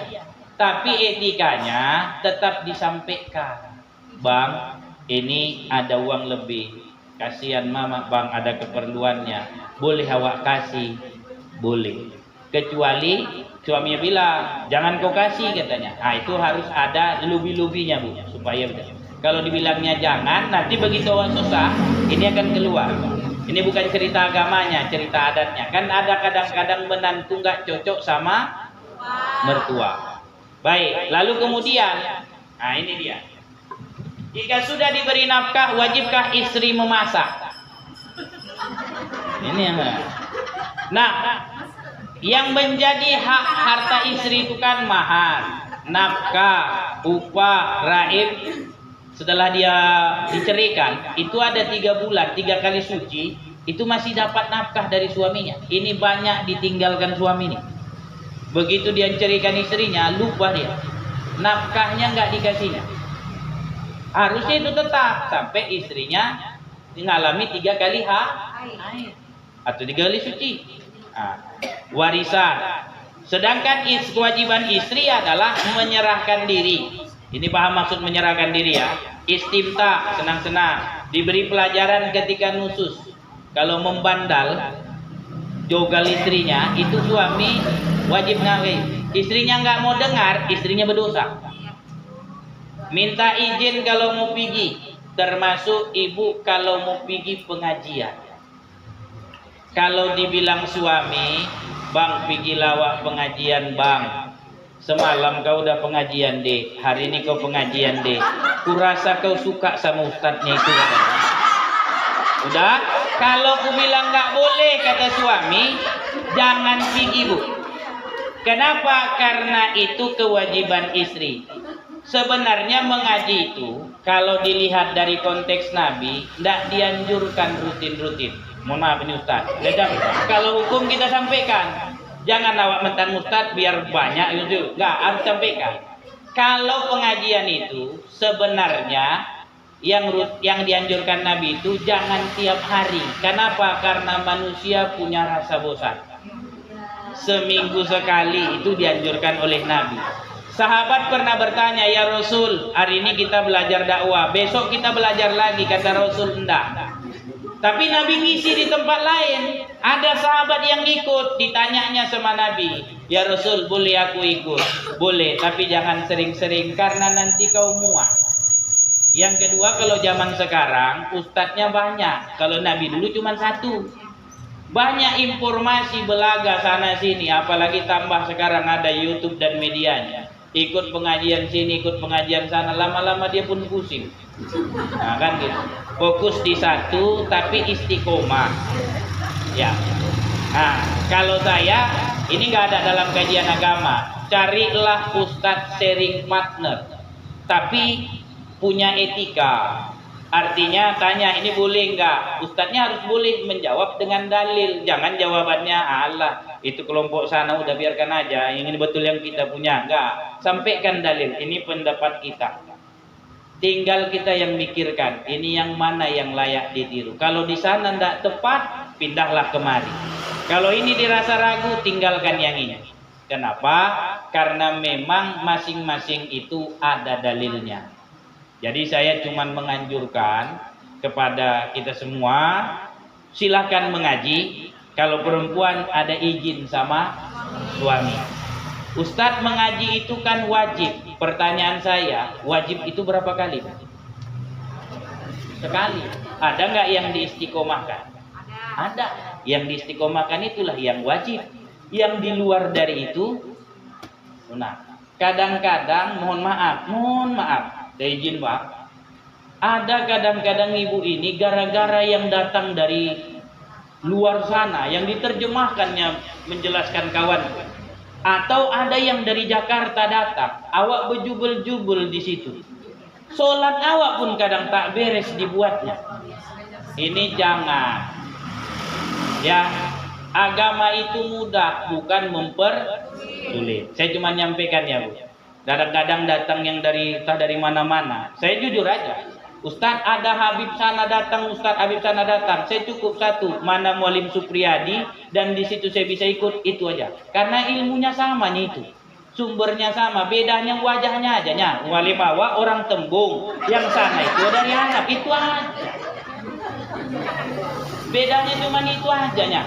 Tapi etikanya tetap disampaikan. Bang, ini ada uang lebih. Kasihan mama bang, ada keperluannya. Boleh awak kasih? Boleh. Kecuali suaminya bilang, jangan kau kasih katanya. Nah itu harus ada lebih-lebihnya bu, supaya betul. Kalau dibilangnya jangan, nanti begitu awak susah, ini akan keluar. Ini bukan cerita agamanya, cerita adatnya. Kan ada kadang-kadang menantu nggak cocok sama mertua. Baik, lalu kemudian, nah ini dia. Jika sudah diberi nafkah, wajibkah istri memasak? Ini yang. Nah, yang menjadi hak harta istri itu kan mahar, nafkah, upah, raib. Setelah dia diceraikan, itu ada 3 bulan, 3 kali suci, itu masih dapat nafkah dari suaminya. Ini banyak ditinggalkan suami nih. Begitu dia ceraikan istrinya, lupa dia. Nafkahnya nggak dikasihnya. Harusnya itu tetap sampai istrinya mengalami 3 kali haid atau 3 kali suci. Nah, warisan. Sedangkan kewajiban istri adalah menyerahkan diri. Ini paham maksud menyerahkan diri ya? Istimta, senang-senang. Diberi pelajaran ketika nusus. Kalau membandal, jogal istrinya, itu suami wajib ngawi. Istrinya nggak mau dengar, istrinya berdosa. Minta izin kalau mau pergi, termasuk ibu kalau mau pergi pengajian. Kalau dibilang suami, bang pergi lawak pengajian bang. Semalam kau udah pengajian deh, hari ini kau pengajian deh. Kurasa kau suka sama ustadznya itu. Udah, kalau ku bilang nggak boleh kata suami, jangan pergi bu. Kenapa? Karena itu kewajiban istri. Sebenarnya mengaji itu kalau dilihat dari konteks Nabi tidak dianjurkan rutin-rutin. Mohon maaf ini Ustaz. Kalau hukum kita sampaikan, jangan awak mentan Ustaz biar banyak itu. Enggak, harus sampaikan. Kalau pengajian itu sebenarnya yang dianjurkan Nabi itu jangan tiap hari. Kenapa? Karena manusia punya rasa bosan. Seminggu sekali itu dianjurkan oleh Nabi. Sahabat pernah bertanya, ya Rasul, hari ini kita belajar dakwah, besok kita belajar lagi, kata Rasul, enggak. Tapi Nabi ngisi di tempat lain. Ada sahabat yang ikut, ditanyanya sama Nabi, ya Rasul, boleh aku ikut? Boleh, tapi jangan sering-sering karena nanti kau muak. Yang kedua, kalau zaman sekarang ustadznya banyak. Kalau Nabi dulu cuma 1. Banyak informasi belaga sana sini, apalagi tambah sekarang ada YouTube dan medianya. Ikut pengajian sini, ikut pengajian sana, lama-lama dia pun pusing. Nah kan gitu. Fokus di satu tapi istiqomah. Ya. Nah, kalau saya ini nggak ada dalam kajian agama. Carilah ustadz sharing partner, tapi punya etika, Artinya tanya ini boleh enggak? Ustadznya harus boleh menjawab dengan dalil. Jangan jawabannya Allah itu kelompok sana udah biarkan aja. Yang ini betul yang kita punya. Enggak. Sampaikan dalil. Ini pendapat kita. Tinggal kita yang mikirkan. Ini yang mana yang layak ditiru. Kalau di sana tidak tepat, pindahlah kemari. Kalau ini dirasa ragu, tinggalkan yang ini. Kenapa? Karena memang masing-masing itu ada dalilnya. Jadi saya cuma menganjurkan kepada kita semua, silahkan mengaji. Kalau perempuan ada izin sama suami. Ustadz mengaji itu kan wajib. Pertanyaan saya, wajib itu berapa kali? Sekali. Ada nggak yang diistiqomahkan? Ada. Yang diistiqomahkan itulah yang wajib. Yang di luar dari itu, nah, kadang-kadang mohon maaf. Saya izin Pak, ada kadang-kadang ibu ini gara-gara yang datang dari luar sana, yang diterjemahkannya menjelaskan kawan, atau ada yang dari Jakarta datang, awak berjubel-jubel di situ. Sholat awak pun kadang tak beres dibuatnya. Ini jangan. Ya, agama itu mudah, bukan mempersulit. Saya cuma nyampaikan ya Bu. Kadang-kadang datang yang dari mana-mana. Saya jujur aja. Ustadz ada Habib sana datang, Ustadz Habib sana datang. Saya cukup satu, mana Mualim Supriyadi, dan di situ saya bisa ikut, itu aja. Karena ilmunya sama nih itu. Sumbernya sama, bedanya wajahnya aja nya. Mualim awak orang Tembung, yang sana itu dari anak, itu aja. Bedanya cuma itu aja nya.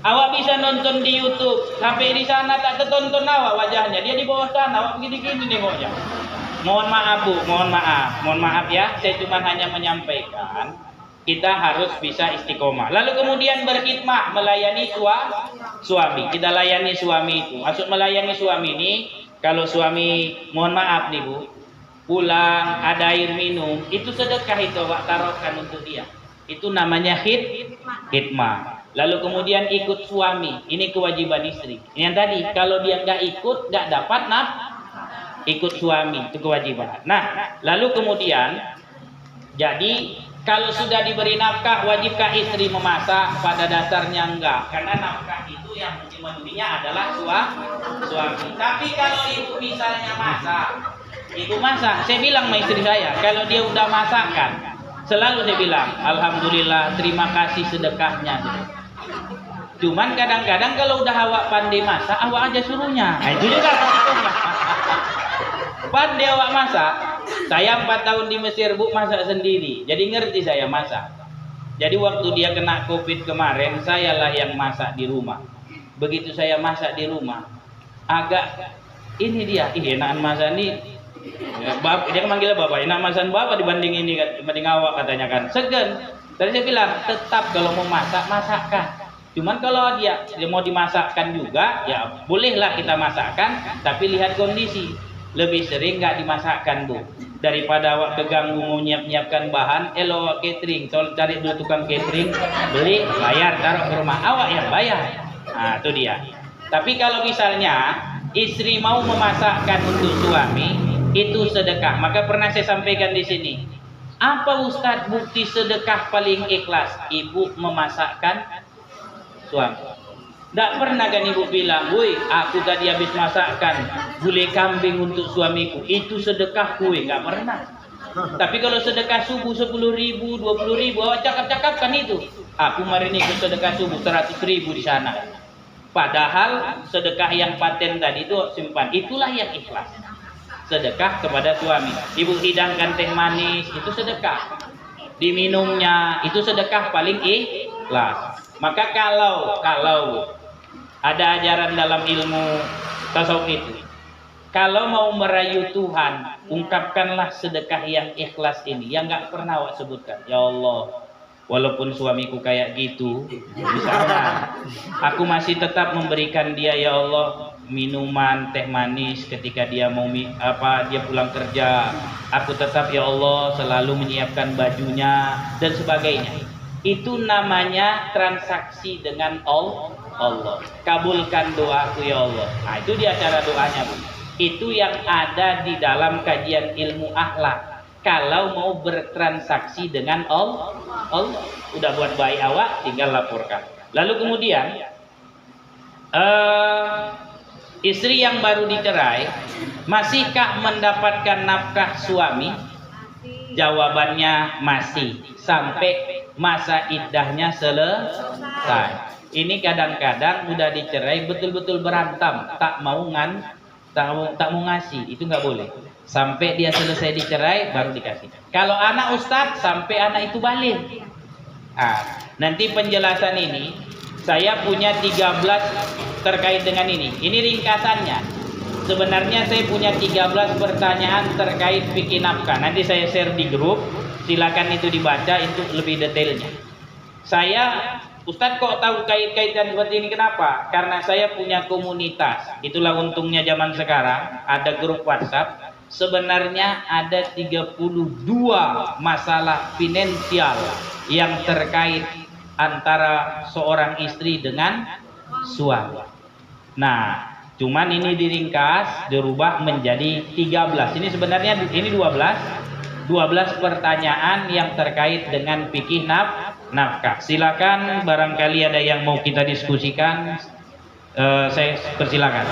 Awak bisa nonton di YouTube, sampai di sana tak tertonton awak wajahnya. Dia di bawah sana, awak begini-gini nengoknya. Mohon maaf Bu, mohon maaf ya. Saya cuma hanya menyampaikan kita harus bisa istiqomah. Lalu kemudian berkhidmah, melayani suami. Kita layani suami itu. Maksud melayani suami ini, kalau suami, mohon maaf nih Bu, pulang ada air minum, itu sedekah itu awak taruhkan untuk dia. Itu namanya khidmah. Lalu kemudian ikut suami, ini kewajiban istri. Yang tadi, kalau dia nggak ikut, nggak dapat ikut suami, itu kewajiban. Nah, lalu kemudian, jadi kalau sudah diberi nafkah, wajibkah istri memasak? Pada dasarnya enggak, karena nafkah itu yang memenuhinya adalah suami. Tapi kalau ibu misalnya ibu masak, saya bilang sama istri saya, kalau dia udah masakan, selalu saya bilang, alhamdulillah, terima kasih sedekahnya. Cuman kadang-kadang kalau udah awak pandai masak, awak aja suruhnya. Nah, itu juga. Pandai awak masak. Saya 4 tahun di Mesir Bu, masak sendiri. Jadi ngerti saya masak. Jadi waktu dia kena COVID kemarin, sayalah yang masak di rumah. Begitu saya masak di rumah, agak ini dia, enakan masak nih. Dia manggil bapak, enak masak bapak dibanding ini, dibanding awak katanya kan. Segan. Tadi saya bilang, tetap kalau mau masak, masakkan. Cuman kalau dia mau dimasakkan juga, ya bolehlah kita masakkan, tapi lihat kondisi. Lebih sering nggak dimasakkan Bu. Daripada awak keganggu mau nyiapkan bahan, awak catering. Soal cari dulu tukang catering, beli, bayar, taruh ke rumah. Awak yang bayar. Nah, itu dia. Tapi kalau misalnya istri mau memasakkan untuk suami, itu sedekah. Maka pernah saya sampaikan di sini. Apa Ustadz bukti sedekah paling ikhlas? Ibu memasakkan suami. Tidak pernah kan ibu bilang, woi aku tadi habis masakkan gulai kambing untuk suamiku, itu sedekah kue. Nggak pernah. Tapi kalau sedekah subuh 10.000, 20.000, awak cakap-cakapkan itu. Aku hari ini ikut sedekah subuh 100.000 di sana. Padahal sedekah yang paten tadi itu simpan. Itulah yang ikhlas. Sedekah kepada suami. Ibu hidangkan teh manis, itu sedekah. Diminumnya, itu sedekah paling ikhlas. Maka kalau ada ajaran dalam ilmu tasawuf itu, kalau mau merayu Tuhan, ungkapkanlah sedekah yang ikhlas ini, yang nggak pernah awak sebutkan. Ya Allah, walaupun suamiku kayak gitu, misalnya, aku masih tetap memberikan dia ya Allah minuman teh manis ketika dia mau dia pulang kerja. Aku tetap ya Allah selalu menyiapkan bajunya dan sebagainya. Itu namanya transaksi dengan Allah. Kabulkan doaku ya Allah. Nah, itu dia cara doanya Bu. Itu yang ada di dalam kajian ilmu akhlak. kalau mau bertransaksi dengan Allah. Udah buat baik awak, tinggal laporkan. Lalu kemudian istri yang baru dicerai masihkah mendapatkan nafkah suami? Jawabannya masih, sampai masa iddahnya selesai. Ini kadang-kadang udah dicerai betul-betul berantem, tak mau ngasih, itu nggak boleh. Sampai dia selesai dicerai baru dikasih. Kalau anak Ustadz sampai anak itu balik. Nanti penjelasan ini saya punya 13 terkait dengan ini. Ini ringkasannya. Sebenarnya saya punya 13 pertanyaan terkait fikih nafkah. Nanti saya share di grup. Silakan itu dibaca, itu lebih detailnya. Ustadz kok tahu kait-kaitan seperti ini, kenapa? Karena saya punya komunitas. Itulah untungnya zaman sekarang, ada grup WhatsApp. Sebenarnya ada 32 masalah finansial yang terkait antara seorang istri dengan suami. Nah, cuman ini diringkas, dirubah menjadi 13. Ini sebenarnya ini 12 pertanyaan yang terkait dengan fikih nafkah. Silakan barangkali ada yang mau kita diskusikan, saya persilakan.